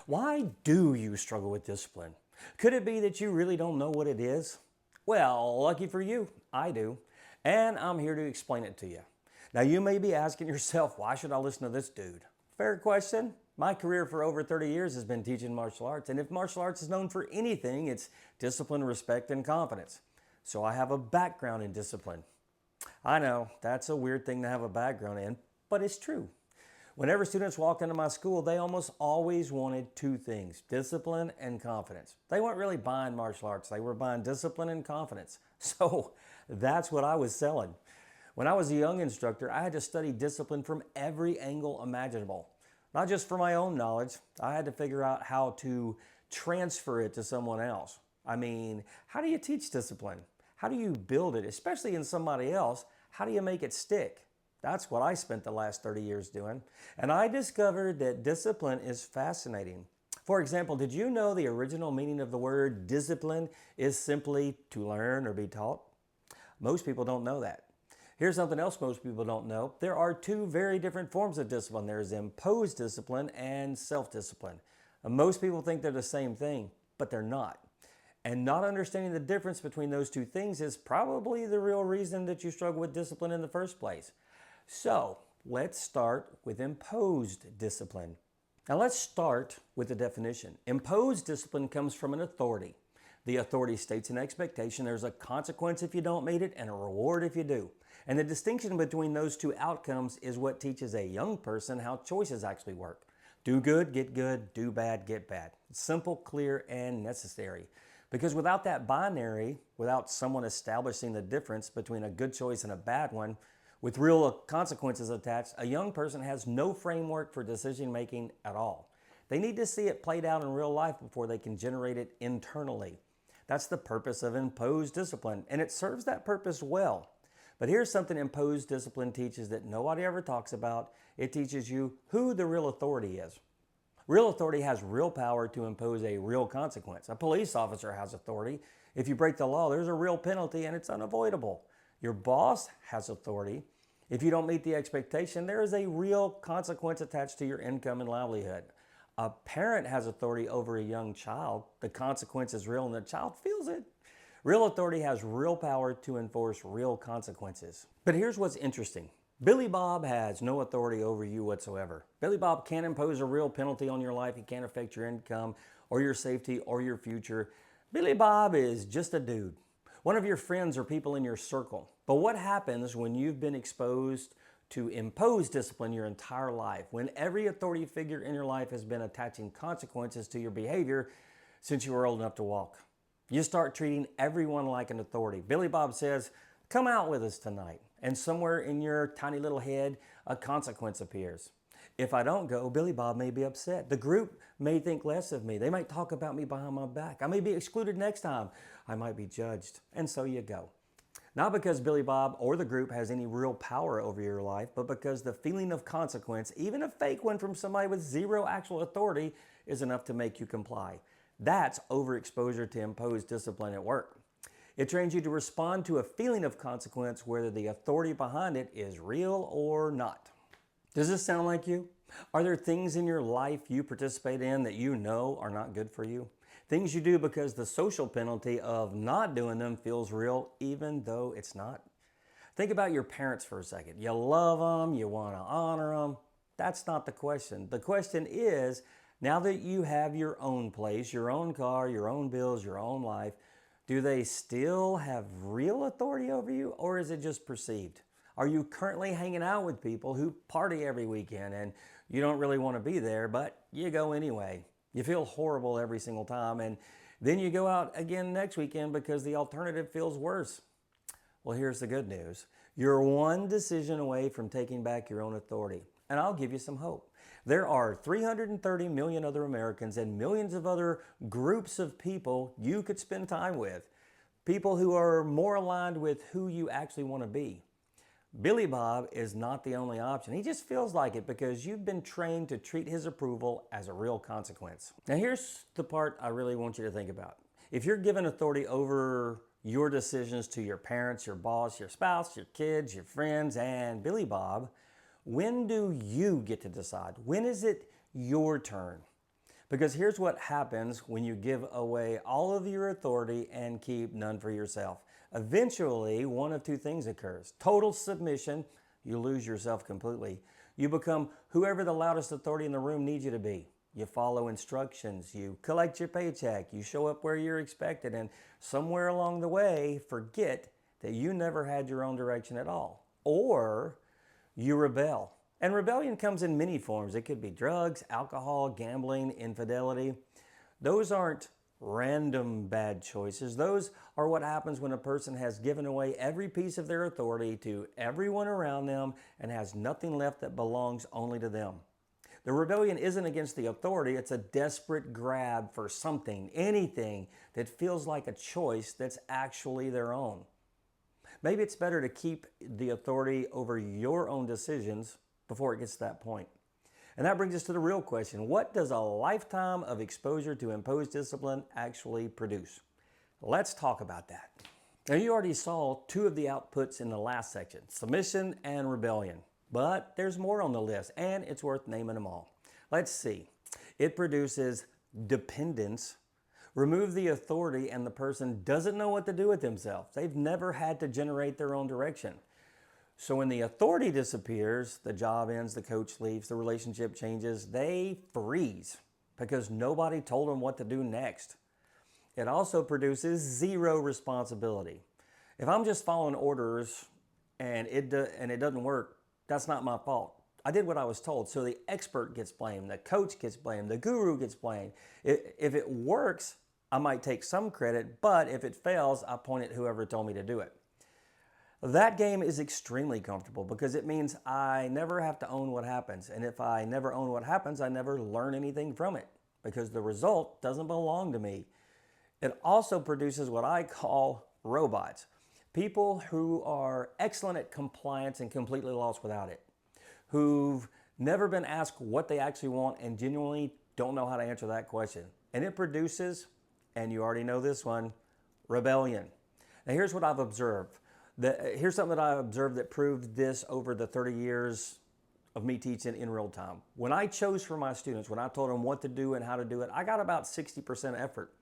Why do you struggle with discipline? Could it be that you really don't know what it is? Well, lucky for you, I do. And I'm here to explain it to you. Now, you may be asking yourself, why should I listen to this dude? Fair question. My career for over 30 years has been teaching martial arts, and if martial arts is known for anything, it's discipline, respect, and confidence. So I have a background in discipline. I know, that's a weird thing to have a background in, but it's true. Whenever students walked into my school, they almost always wanted two things, discipline and confidence. They weren't really buying martial arts, they were buying discipline and confidence. So that's what I was selling. When I was a young instructor, I had to study discipline from every angle imaginable. Not just for my own knowledge, I had to figure out how to transfer it to someone else. I mean, how do you teach discipline? How do you build it, especially in somebody else? How do you make it stick? That's what I spent the last 30 years doing. And I discovered that discipline is fascinating. For example, did you know the original meaning of the word discipline is simply to learn or be taught? Most people don't know that. Here's something else most people don't know. There are two very different forms of discipline. There's imposed discipline and self-discipline. Most people think they're the same thing, but they're not. And not understanding the difference between those two things is probably the real reason that you struggle with discipline in the first place. So let's start with imposed discipline. Now let's start with the definition. Imposed discipline comes from an authority. The authority states an expectation. There's a consequence if you don't meet it and a reward if you do. And the distinction between those two outcomes is what teaches a young person how choices actually work. Do good, do bad, get bad. It's simple, clear, and necessary. Because without that binary, without someone establishing the difference between a good choice and a bad one, with real consequences attached, a young person has no framework for decision making at all. They need to see it played out in real life before they can generate it internally. That's the purpose of imposed discipline, and it serves that purpose well. But here's something imposed discipline teaches that nobody ever talks about. It teaches you who the real authority is. Real authority has real power to impose a real consequence. A police officer has authority. If you break the law, there's a real penalty and it's unavoidable. Your boss has authority. If you don't meet the expectation, there is a real consequence attached to your income and livelihood. A parent has authority over a young child. The consequence is real and the child feels it. Real authority has real power to enforce real consequences. But here's what's interesting. Billy Bob has no authority over you whatsoever. Billy Bob can't impose a real penalty on your life. He can't affect your income or your safety or your future. Billy Bob is just a dude. One of your friends or people in your circle. But what happens when you've been exposed to imposed discipline your entire life? When every authority figure in your life has been attaching consequences to your behavior since you were old enough to walk. You start treating everyone like an authority. Billy Bob says, come out with us tonight. And somewhere in your tiny little head, a consequence appears. If I don't go, Billy Bob may be upset. The group may think less of me. They might talk about me behind my back. I may be excluded next time. I might be judged. And so you go. Not because Billy Bob or the group has any real power over your life, but because the feeling of consequence, even a fake one from somebody with zero actual authority, is enough to make you comply. That's overexposure to imposed discipline at work. It trains you to respond to a feeling of consequence whether the authority behind it is real or not. Does this sound like you? Are there things in your life you participate in that you know are not good for you? Things you do because the social penalty of not doing them feels real even though it's not? Think about your parents for a second. You love them, you want to honor them. That's not the question. The question is, now that you have your own place, your own car, your own bills, your own life, do they still have real authority over you, or is it just perceived? Are you currently hanging out with people who party every weekend and you don't really want to be there, but you go anyway? You feel horrible every single time, and then you go out again next weekend because the alternative feels worse. Well, here's the good news. You're one decision away from taking back your own authority, and I'll give you some hope. There are 330 million other Americans and millions of other groups of people you could spend time with. People who are more aligned with who you actually want to be. Billy Bob is not the only option. He just feels like it because you've been trained to treat his approval as a real consequence. Now here's the part I really want you to think about. If you're given authority over your decisions to your parents, your boss, your spouse, your kids, your friends, and Billy Bob, when do you get to decide? When is it your turn? Because here's what happens when you give away all of your authority and keep none for yourself. Eventually, one of two things occurs: total submission, you lose yourself completely. You become whoever the loudest authority in the room needs you to be. You follow instructions, you collect your paycheck, you show up where you're expected, and somewhere along the way, forget that you never had your own direction at all. Or you rebel. And rebellion comes in many forms. It could be drugs, alcohol, gambling, infidelity. Those aren't random bad choices. Those are what happens when a person has given away every piece of their authority to everyone around them and has nothing left that belongs only to them. The rebellion isn't against the authority, it's a desperate grab for something, anything that feels like a choice that's actually their own. Maybe it's better to keep the authority over your own decisions before it gets to that point. And that brings us to the real question: what does a lifetime of exposure to imposed discipline actually produce? Let's talk about that. Now, you already saw two of the outputs in the last section: submission and rebellion. But there's more on the list, and it's worth naming them all. Let's see. It produces dependence. Remove the authority, and the person doesn't know what to do with themselves. They've never had to generate their own direction. So when the authority disappears, the job ends, the coach leaves, the relationship changes, they freeze because nobody told them what to do next. It also produces zero responsibility. If I'm just following orders and it doesn't work, that's not my fault. I did what I was told. So the expert gets blamed, the coach gets blamed, the guru gets blamed. If it works, I might take some credit, but if it fails, I point at whoever told me to do it. That game is extremely comfortable because it means I never have to own what happens. And if I never own what happens, I never learn anything from it because the result doesn't belong to me. It also produces what I call robots. People who are excellent at compliance and completely lost without it. Who've never been asked what they actually want and genuinely don't know how to answer that question. And it produces, and you already know this one, rebellion. Now here's what I've observed. Here's something that I observed that proved this over the 30 years of me teaching in real time. When I chose for my students, when I told them what to do and how to do it, I got about 60% effort.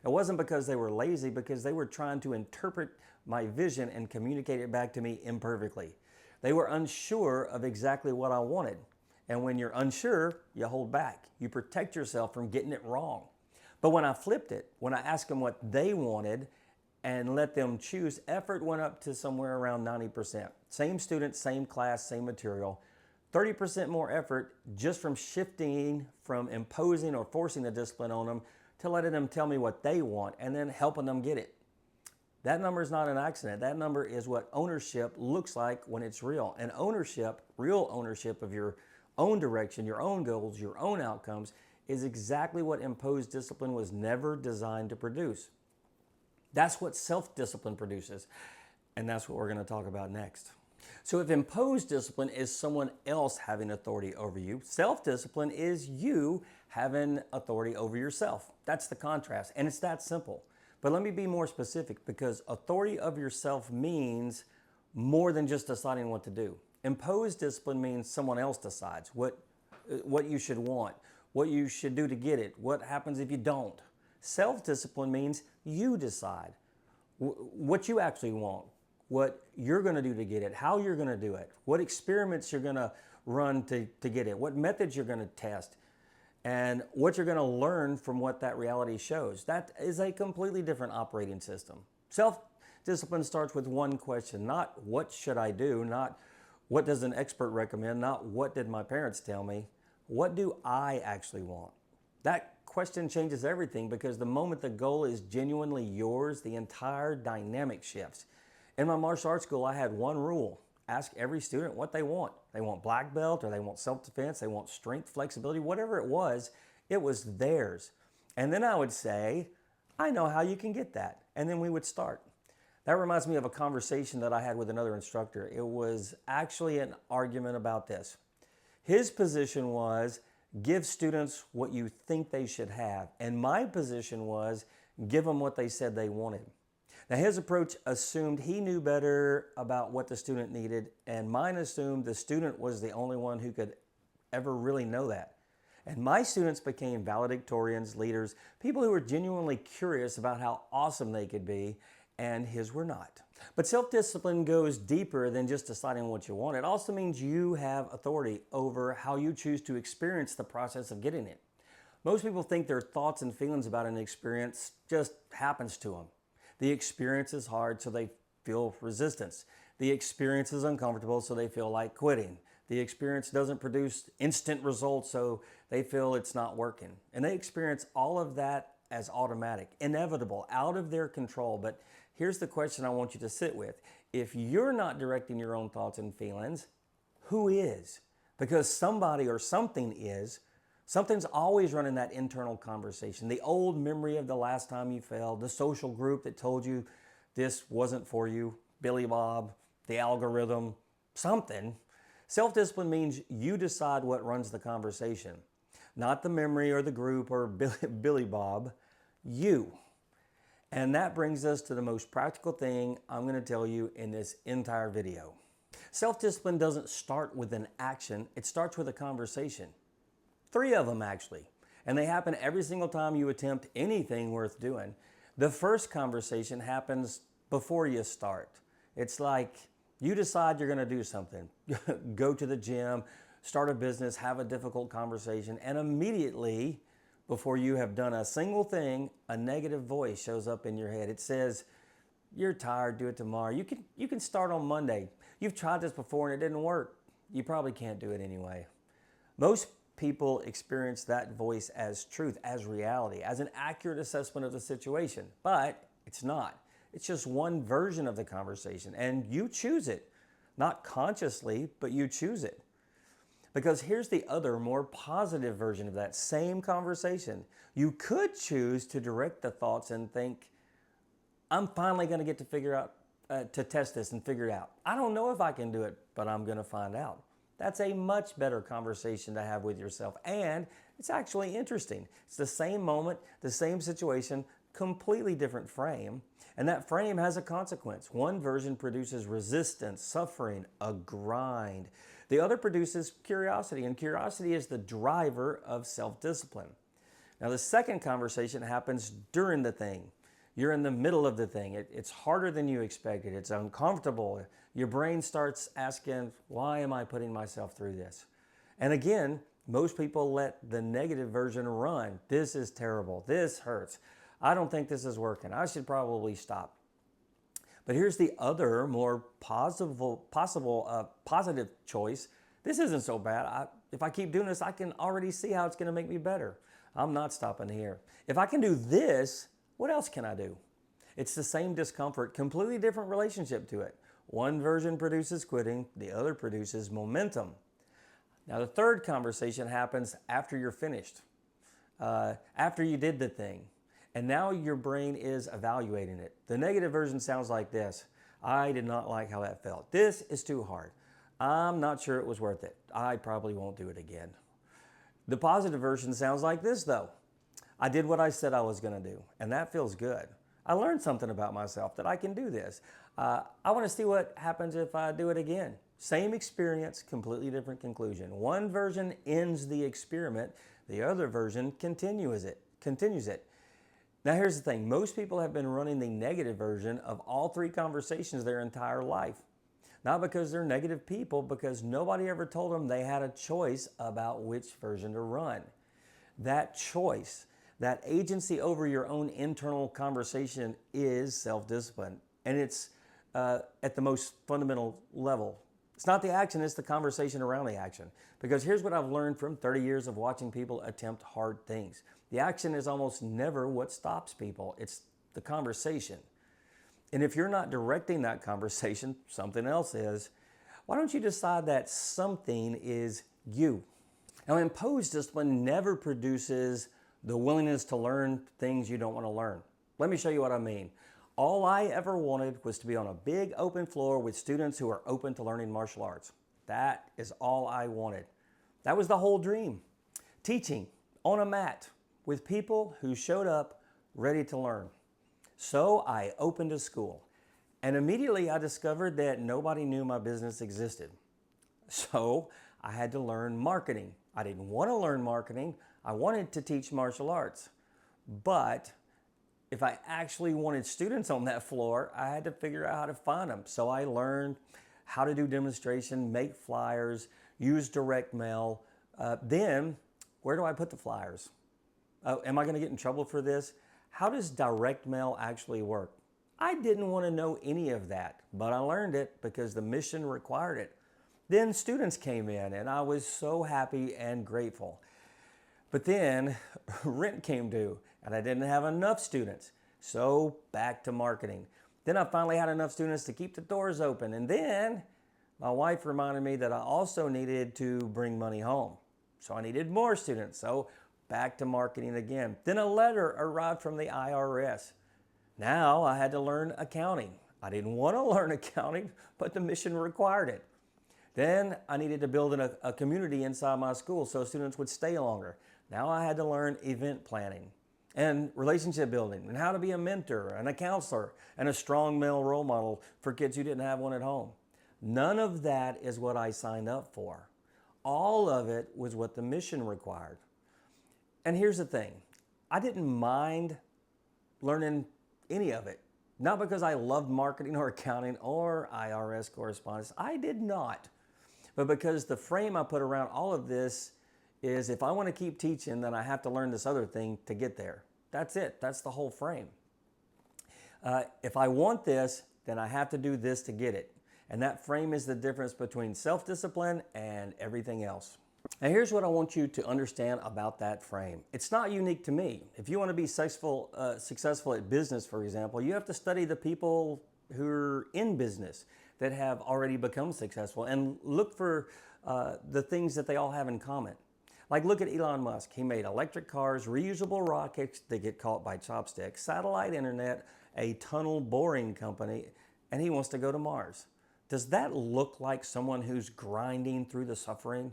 It wasn't because they were lazy, because they were trying to interpret my vision and communicate it back to me imperfectly. They were unsure of exactly what I wanted. And when you're unsure, you hold back. You protect yourself from getting it wrong. But when I flipped it, when I asked them what they wanted and let them choose, effort went up to somewhere around 90%. Same student, same class, same material. 30% more effort just from shifting from imposing or forcing the discipline on them to letting them tell me what they want and then helping them get it. That number is not an accident. That number is what ownership looks like when it's real. And ownership, real ownership of your own direction, your own goals, your own outcomes, is exactly what imposed discipline was never designed to produce. That's what self-discipline produces. And that's what we're going to talk about next. So if imposed discipline is someone else having authority over you, self-discipline is you having authority over yourself. That's the contrast. And it's that simple. But let me be more specific, because authority of yourself means more than just deciding what to do. Imposed discipline means someone else decides what you should want, what you should do to get it, what happens if you don't. Self-discipline means you decide what you actually want, what you're going to do to get it, how you're going to do it, what experiments you're going to run to get it, what methods you're going to test, and what you're going to learn from what that reality shows. That is a completely different operating system. Self-discipline starts with one question: not what should I do, not what does an expert recommend, not what did my parents tell me, what do I actually want? That question changes everything, because the moment the goal is genuinely yours, the entire dynamic shifts. In my martial arts school, I had one rule: ask every student what they want. They want black belt, or they want self-defense, they want strength, flexibility, whatever it was theirs. And then I would say, I know how you can get that. And then we would start. That reminds me of a conversation that I had with another instructor. It was actually an argument about this. His position was, give students what you think they should have. And my position was, give them what they said they wanted. Now, his approach assumed he knew better about what the student needed, and mine assumed the student was the only one who could ever really know that. And my students became valedictorians, leaders, people who were genuinely curious about how awesome they could be, and his were not. But self-discipline goes deeper than just deciding what you want. It also means you have authority over how you choose to experience the process of getting it. Most people think their thoughts and feelings about an experience just happens to them. The experience is hard, so they feel resistance. The experience is uncomfortable, so they feel like quitting. The experience doesn't produce instant results, so they feel it's not working. And they experience all of that as automatic, inevitable, out of their control. But here's the question I want you to sit with. If you're not directing your own thoughts and feelings, who is? Because somebody or something is. Something's always running that internal conversation. The old memory of the last time you failed, the social group that told you this wasn't for you, Billy Bob, the algorithm, something. Self-discipline means you decide what runs the conversation. Not the memory or the group or Billy Bob, you. And that brings us to the most practical thing I'm going to tell you in this entire video. Self-discipline doesn't start with an action, it starts with a conversation. 3 of them actually. And they happen every single time you attempt anything worth doing. The first conversation happens before you start. It's like you decide you're going to do something. Go to the gym, start a business, have a difficult conversation, and immediately, before you have done a single thing, a negative voice shows up in your head. It says, you're tired, do it tomorrow. You can start on Monday. You've tried this before and it didn't work. You probably can't do it anyway. Most people experience that voice as truth, as reality, as an accurate assessment of the situation, but it's not. It's just one version of the conversation, and you choose it. Not consciously, but you choose it. Because here's the other, more positive version of that same conversation. You could choose to direct the thoughts and think, I'm finally going to get to figure out, to test this and figure it out. I don't know if I can do it, but I'm going to find out. That's a much better conversation to have with yourself, and it's actually interesting. It's the same moment, the same situation, completely different frame, and that frame has a consequence. One version produces resistance, suffering, a grind. The other produces curiosity, and curiosity is the driver of self-discipline. Now, the second conversation happens during the thing. You're in the middle of the thing. It's harder than you expected. It's uncomfortable. Your brain starts asking, why am I putting myself through this? And again, most people let the negative version run. This is terrible. This hurts. I don't think this is working. I should probably stop. But here's the other, more positive choice. This isn't so bad. If I keep doing this, I can already see how it's going to make me better. I'm not stopping here. If I can do this, what else can I do? It's the same discomfort, completely different relationship to it. One version produces quitting, the other produces momentum. Now, the third conversation happens after you're finished, after you did the thing. And now your brain is evaluating it. The negative version sounds like this. I did not like how that felt. This is too hard. I'm not sure it was worth it. I probably won't do it again. The positive version sounds like this though. I did what I said I was going to do, and that feels good. I learned something about myself, that I can do this. I want to see what happens if I do it again. Same experience, completely different conclusion. One version ends the experiment. The other version continues it. Now here's the thing. Most people have been running the negative version of all 3 conversations their entire life. Not because they're negative people, because nobody ever told them they had a choice about which version to run. That choice, that agency over your own internal conversation is self-discipline. And it's at the most fundamental level. It's not the action, it's the conversation around the action. Because here's what I've learned from 30 years of watching people attempt hard things. The action is almost never what stops people. It's the conversation. And if you're not directing that conversation, something else is. Why don't you decide that something is you? Now, imposed discipline never produces the willingness to learn things you don't want to learn. Let me show you what I mean. All I ever wanted was to be on a big open floor with students who are open to learning martial arts. That is all I wanted. That was the whole dream. Teaching on a mat with people who showed up ready to learn. So I opened a school, and immediately I discovered that nobody knew my business existed. So I had to learn marketing. I didn't want to learn marketing. I wanted to teach martial arts. But if I actually wanted students on that floor, I had to figure out how to find them. So I learned how to do demonstration, make flyers, use direct mail. Then, where do I put the flyers? Am I going to get in trouble for this? How does direct mail actually work? I didn't want to know any of that, but I learned it because the mission required it. Then students came in and I was so happy and grateful. But then rent came due and I didn't have enough students. So back to marketing. Then I finally had enough students to keep the doors open. And then my wife reminded me that I also needed to bring money home. So I needed more students. So back to marketing again. Then a letter arrived from the IRS. Now I had to learn accounting. I didn't want to learn accounting, but the mission required it. Then I needed to build a community inside my school so students would stay longer. Now I had to learn event planning and relationship building and how to be a mentor and a counselor and a strong male role model for kids who didn't have one at home. None of that is what I signed up for. All of it was what the mission required. And here's the thing, I didn't mind learning any of it. Not because I loved marketing or accounting or IRS correspondence. I did not. But because the frame I put around all of this is if I want to keep teaching, then I have to learn this other thing to get there. That's it. That's the whole frame. If I want this, then I have to do this to get it. And that frame is the difference between self-discipline and everything else. Now here's what I want you to understand about that frame. It's not unique to me. If you want to be successful at business, for example, you have to study the people who are in business that have already become successful and look for the things that they all have in common. Like look at Elon Musk. He made electric cars, reusable rockets that get caught by chopsticks, satellite internet, a tunnel boring company, and he wants to go to Mars. Does that look like someone who's grinding through the suffering?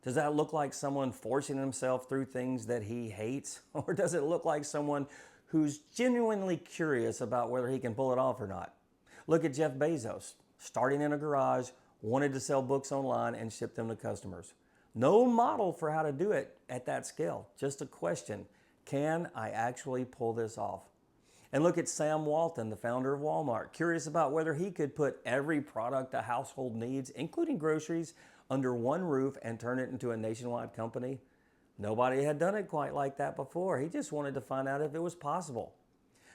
Does that look like someone forcing himself through things that he hates? Or does it look like someone who's genuinely curious about whether he can pull it off or not? Look at Jeff Bezos, starting in a garage, wanted to sell books online and ship them to customers. No model for how to do it at that scale. Just a question, can I actually pull this off? And look at Sam Walton, the founder of Walmart, curious about whether he could put every product a household needs, including groceries, under one roof and turn it into a nationwide company. Nobody had done it quite like that before. He just wanted to find out if it was possible.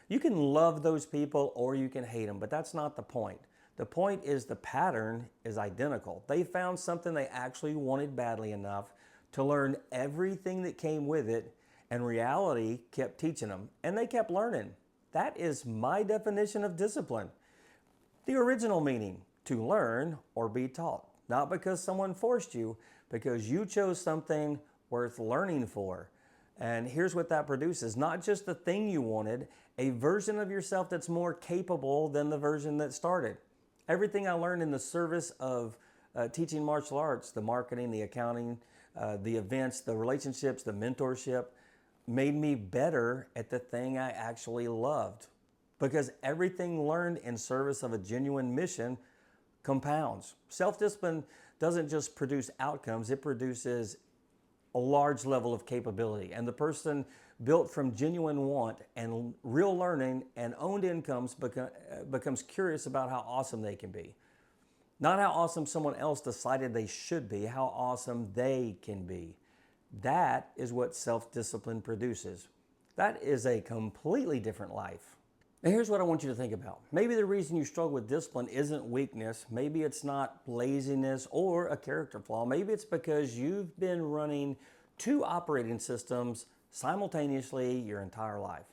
You can love those people or you can hate them, but that's not the point. The point is the pattern is identical. They found something they actually wanted badly enough to learn everything that came with it, and reality kept teaching them, and they kept learning. That is my definition of discipline. The original meaning, to learn or be taught. Not because someone forced you, because you chose something worth learning for. And here's what that produces. Not just the thing you wanted, a version of yourself that's more capable than the version that started. Everything I learned in the service of teaching martial arts, the marketing, the accounting, the events, the relationships, the mentorship, made me better at the thing I actually loved. Because everything learned in service of a genuine mission compounds. Self-discipline doesn't just produce outcomes, it produces a large level of capability. And the person built from genuine want and real learning and owned incomes becomes curious about how awesome they can be. Not how awesome someone else decided they should be, how awesome they can be. That is what self-discipline produces. That is a completely different life. Now here's what I want you to think about. Maybe the reason you struggle with discipline isn't weakness. Maybe it's not laziness or a character flaw. Maybe it's because you've been running two operating systems simultaneously your entire life.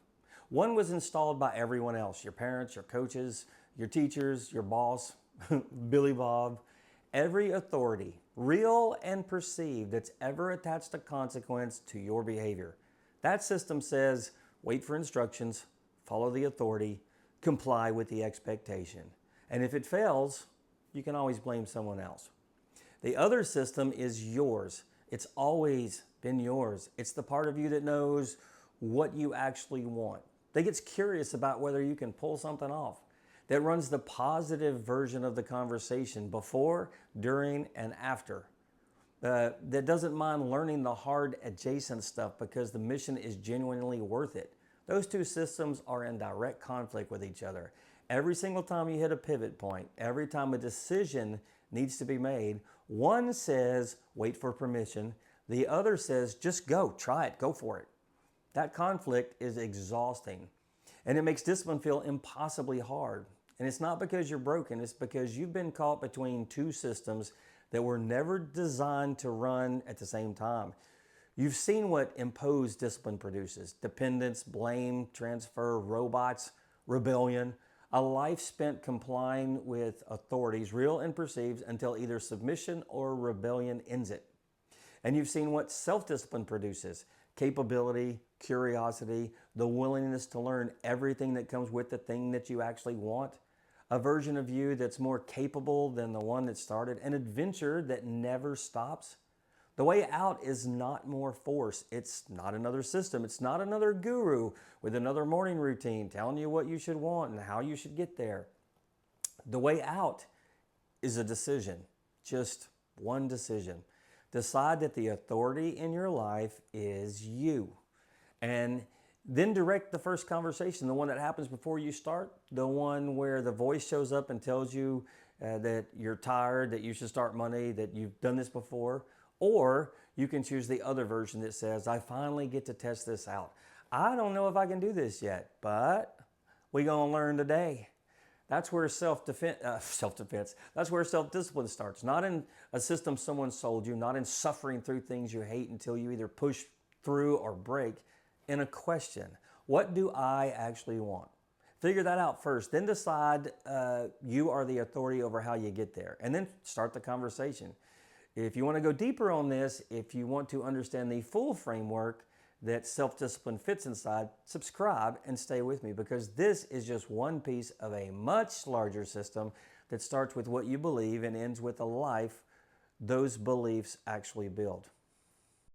One was installed by everyone else, your parents, your coaches, your teachers, your boss, Billy Bob. Every authority, real and perceived, that's ever attached a consequence to your behavior. That system says, wait for instructions, follow the authority, comply with the expectation. And if it fails, you can always blame someone else. The other system is yours. It's always been yours. It's the part of you that knows what you actually want, that gets curious about whether you can pull something off, that runs the positive version of the conversation before, during, and after. that doesn't mind learning the hard adjacent stuff because the mission is genuinely worth it. Those two systems are in direct conflict with each other. Every single time you hit a pivot point, every time a decision needs to be made, one says, wait for permission. The other says, just go, try it, go for it. That conflict is exhausting. And it makes discipline feel impossibly hard. And it's not because you're broken, it's because you've been caught between two systems that were never designed to run at the same time. You've seen what imposed discipline produces: dependence, blame, transfer, robots, rebellion, a life spent complying with authorities, real and perceived, until either submission or rebellion ends it. And you've seen what self-discipline produces: capability, curiosity, the willingness to learn everything that comes with the thing that you actually want, a version of you that's more capable than the one that started, an adventure that never stops. The way out is not more force. It's not another system. It's not another guru with another morning routine telling you what you should want and how you should get there. The way out is a decision, just one decision. Decide that the authority in your life is you. And then direct the first conversation, the one that happens before you start, the one where the voice shows up and tells you that you're tired, that you should start Monday, that you've done this before. Or you can choose the other version that says, I finally get to test this out. I don't know if I can do this yet, but we're going to learn today. That's where self-defense, that's where self-discipline starts. Not in a system someone sold you, not in suffering through things you hate until you either push through or break. In a question: what do I actually want? Figure that out first, then decide you are the authority over how you get there, and then start the conversation. If you want to go deeper on this, if you want to understand the full framework that self-discipline fits inside, subscribe and stay with me, because this is just one piece of a much larger system that starts with what you believe and ends with a life those beliefs actually build.